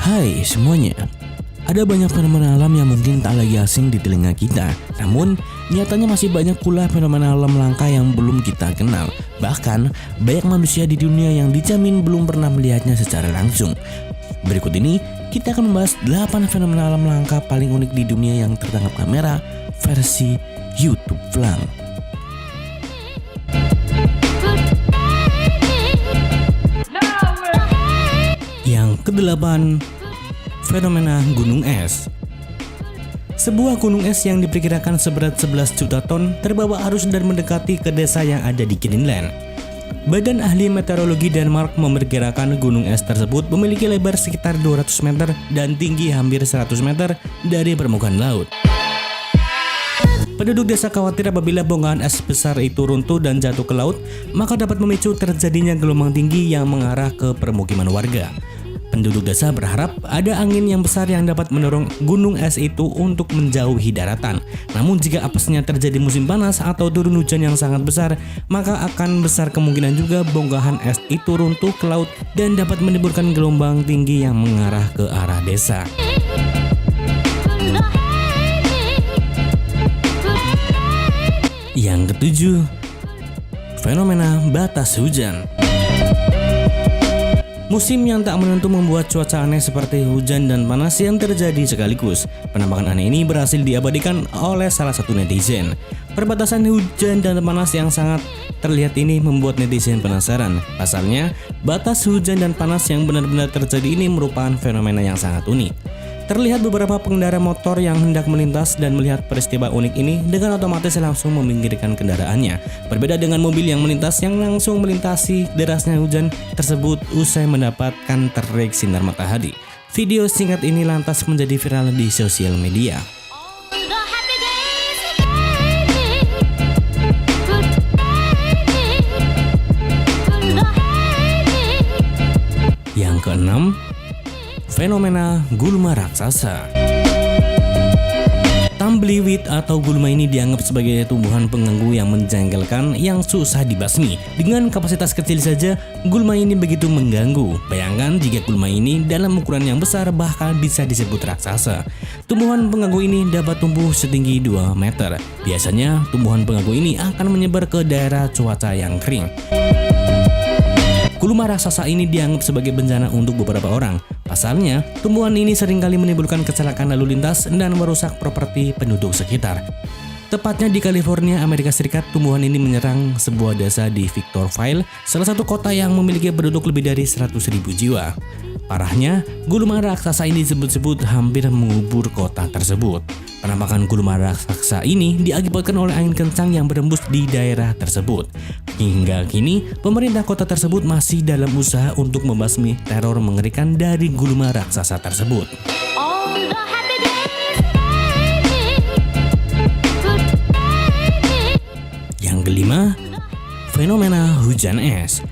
Hai semuanya, ada banyak fenomena alam yang mungkin tak lagi asing di telinga kita. Namun, nyatanya masih banyak pula fenomena alam langka yang belum kita kenal. Bahkan, banyak manusia di dunia yang dijamin belum pernah melihatnya secara langsung. Berikut ini, kita akan membahas 8 fenomena alam langka paling unik di dunia yang tertangkap kamera versi YouTube Vlang. Yang ke-8, fenomena gunung es. Sebuah gunung es yang diperkirakan seberat 11 juta ton terbawa arus dan mendekati ke desa yang ada di Greenland. Badan Ahli Meteorologi Denmark memperkirakan gunung es tersebut memiliki lebar sekitar 200 meter dan tinggi hampir 100 meter dari permukaan laut. Penduduk desa khawatir apabila bongkahan es besar itu runtuh dan jatuh ke laut, maka dapat memicu terjadinya gelombang tinggi yang mengarah ke permukiman warga. Penduduk desa berharap ada angin yang besar yang dapat mendorong gunung es itu untuk menjauhi daratan. Namun jika apesnya terjadi musim panas atau turun hujan yang sangat besar, maka akan besar kemungkinan juga bongkahan es itu runtuh ke laut dan dapat menimbulkan gelombang tinggi yang mengarah ke arah desa. Yang ke-7, fenomena batas hujan. Musim yang tak menentu membuat cuaca aneh seperti hujan dan panas yang terjadi sekaligus. Penampakan aneh ini berhasil diabadikan oleh salah satu netizen. Perbatasan hujan dan panas yang sangat terlihat ini membuat netizen penasaran. Pasalnya, batas hujan dan panas yang benar-benar terjadi ini merupakan fenomena yang sangat unik. Terlihat beberapa pengendara motor yang hendak melintas dan melihat peristiwa unik ini dengan otomatis langsung meminggirkan kendaraannya. Berbeda dengan mobil yang melintas yang langsung melintasi derasnya hujan tersebut usai mendapatkan terik sinar matahari. Video singkat ini lantas menjadi viral di sosial media. Yang ke-6, fenomena gulma raksasa. Tumbleweed atau gulma ini dianggap sebagai tumbuhan pengganggu yang menjengkelkan yang susah dibasmi. Dengan kapasitas kecil saja, gulma ini begitu mengganggu. Bayangkan jika gulma ini dalam ukuran yang besar bahkan bisa disebut raksasa. Tumbuhan pengganggu ini dapat tumbuh setinggi 2 meter. Biasanya tumbuhan pengganggu ini akan menyebar ke daerah cuaca yang kering. Gulma raksasa ini dianggap sebagai bencana untuk beberapa orang. Pasalnya, tumbuhan ini seringkali menimbulkan kecelakaan lalu lintas dan merusak properti penduduk sekitar. Tepatnya di California, Amerika Serikat, tumbuhan ini menyerang sebuah desa di Victorville, salah satu kota yang memiliki penduduk lebih dari 100.000 jiwa. Parahnya, gulma raksasa ini disebut-sebut hampir mengubur kota tersebut. Penampakan gulma raksasa ini diakibatkan oleh angin kencang yang berembus di daerah tersebut. Hingga kini, pemerintah kota tersebut masih dalam usaha untuk membasmi teror mengerikan dari gulma raksasa tersebut. Yang kelima, fenomena hujan es.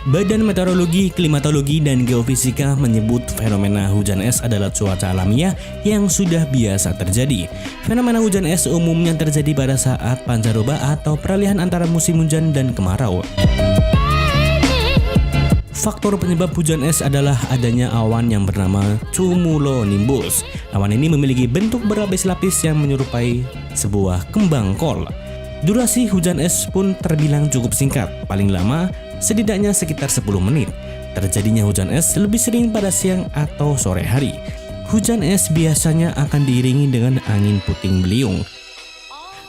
Badan Meteorologi, Klimatologi, dan Geofisika menyebut fenomena hujan es adalah cuaca alamiah yang sudah biasa terjadi. Fenomena hujan es umumnya terjadi pada saat pancaroba atau peralihan antara musim hujan dan kemarau. Faktor penyebab hujan es adalah adanya awan yang bernama cumulonimbus. Awan ini memiliki bentuk berlapis-lapis yang menyerupai sebuah kembang kol. Durasi hujan es pun terbilang cukup singkat, paling lama setidaknya sekitar 10 menit. Terjadinya hujan es lebih sering pada siang atau sore hari. Hujan es biasanya akan diiringi dengan angin puting beliung.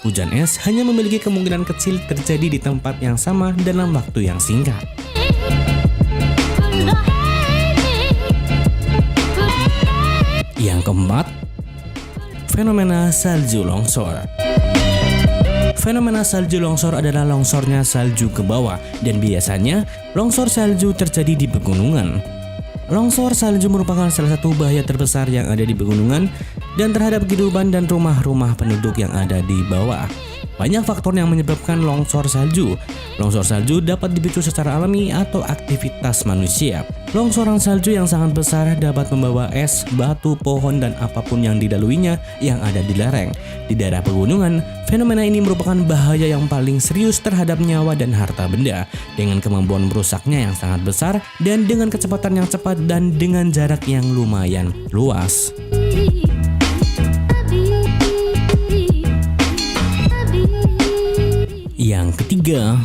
Hujan es hanya memiliki kemungkinan kecil terjadi di tempat yang sama dalam waktu yang singkat. Yang keempat, fenomena salju longsor. Fenomena salju longsor adalah longsornya salju ke bawah, dan biasanya longsor salju terjadi di pegunungan. Longsor salju merupakan salah satu bahaya terbesar yang ada di pegunungan dan terhadap kehidupan dan rumah-rumah penduduk yang ada di bawah. Banyak faktor yang menyebabkan longsor salju. Longsor salju dapat dipicu secara alami atau aktivitas manusia. Longsoran salju yang sangat besar dapat membawa es, batu, pohon, dan apapun yang dilaluinya yang ada di lereng. Di daerah pegunungan, fenomena ini merupakan bahaya yang paling serius terhadap nyawa dan harta benda, dengan kemampuan merusaknya yang sangat besar dan dengan kecepatan yang cepat dan dengan jarak yang lumayan luas. Yang ketiga,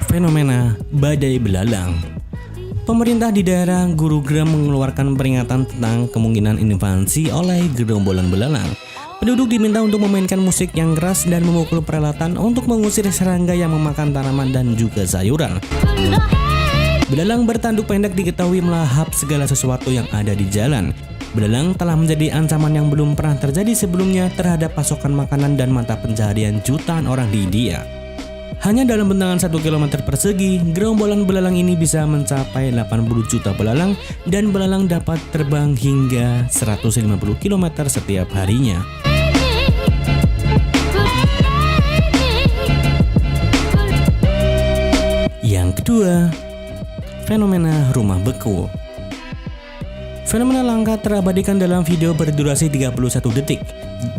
fenomena badai belalang. Pemerintah di daerah Gurugram mengeluarkan peringatan tentang kemungkinan invasi oleh gerombolan belalang. Penduduk diminta untuk memainkan musik yang keras dan memukul peralatan untuk mengusir serangga yang memakan tanaman dan juga sayuran. Belalang bertanduk pendek diketahui melahap segala sesuatu yang ada di jalan. Belalang telah menjadi ancaman yang belum pernah terjadi sebelumnya terhadap pasokan makanan dan mata pencaharian jutaan orang di India. Hanya dalam bentangan 1 km persegi, gerombolan belalang ini bisa mencapai 80 juta belalang dan belalang dapat terbang hingga 150 km setiap harinya. Yang kedua, fenomena rumah beku. Fenomena langka terabadikan dalam video berdurasi 31 detik.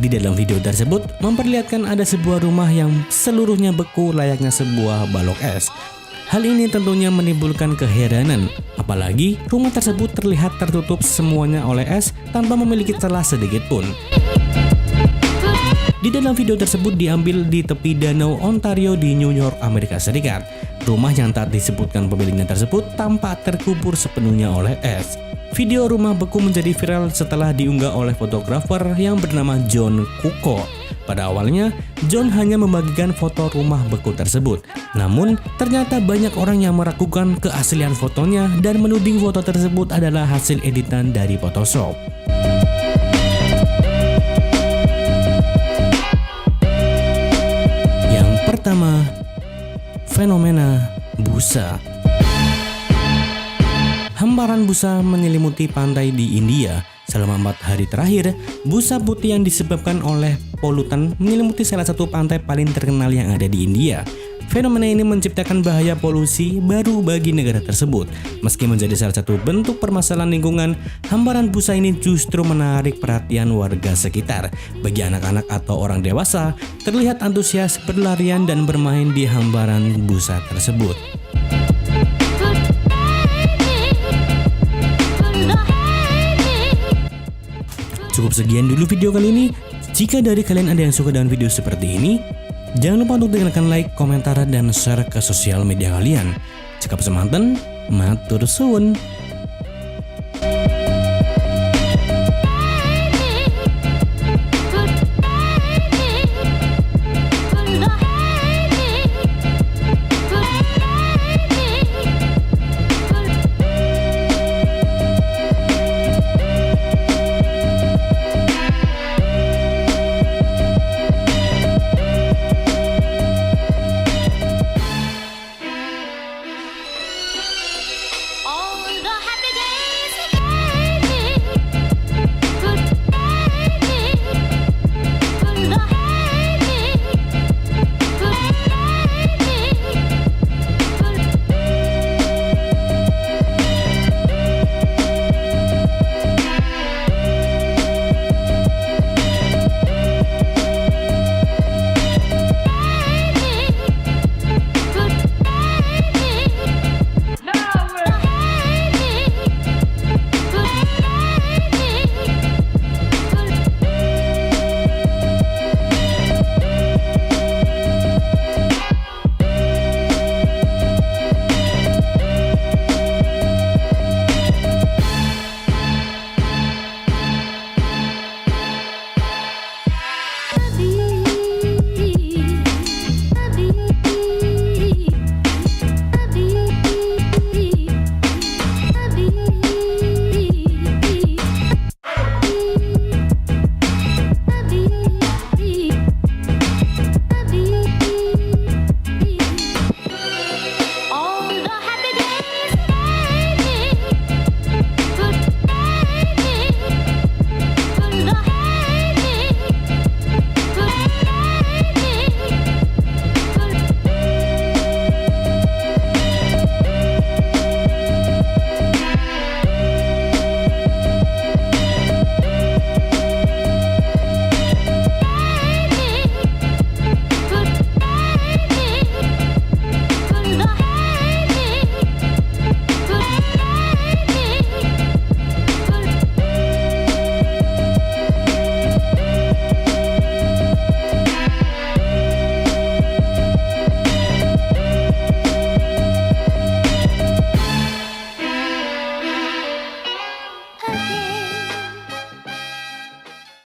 Di dalam video tersebut memperlihatkan ada sebuah rumah yang seluruhnya beku layaknya sebuah balok es. Hal ini tentunya menimbulkan keheranan, apalagi rumah tersebut terlihat tertutup semuanya oleh es tanpa memiliki celah sedikit pun. Di dalam video tersebut diambil di tepi danau Ontario di New York, Amerika Serikat. Rumah yang tak disebutkan pemiliknya tersebut tampak terkubur sepenuhnya oleh es. Video rumah beku menjadi viral setelah diunggah oleh fotografer yang bernama John Kuko. Pada awalnya, John hanya membagikan foto rumah beku tersebut. Namun, ternyata banyak orang yang meragukan keaslian fotonya dan menuding foto tersebut adalah hasil editan dari Photoshop. Yang pertama, fenomena busa. Hamparan busa menyelimuti pantai di India. Selama 4 hari terakhir, busa putih yang disebabkan oleh polutan menyelimuti salah satu pantai paling terkenal yang ada di India. Fenomena ini menciptakan bahaya polusi baru bagi negara tersebut. Meski menjadi salah satu bentuk permasalahan lingkungan, hamparan busa ini justru menarik perhatian warga sekitar. Bagi anak-anak atau orang dewasa, terlihat antusias berlarian dan bermain di hamparan busa tersebut. Cukup sekian dulu video kali ini. Jika dari kalian ada yang suka dengan video seperti ini, jangan lupa untuk tinggalkan like, komentar, dan share ke sosial media kalian. Cekap semanten, matur suwun.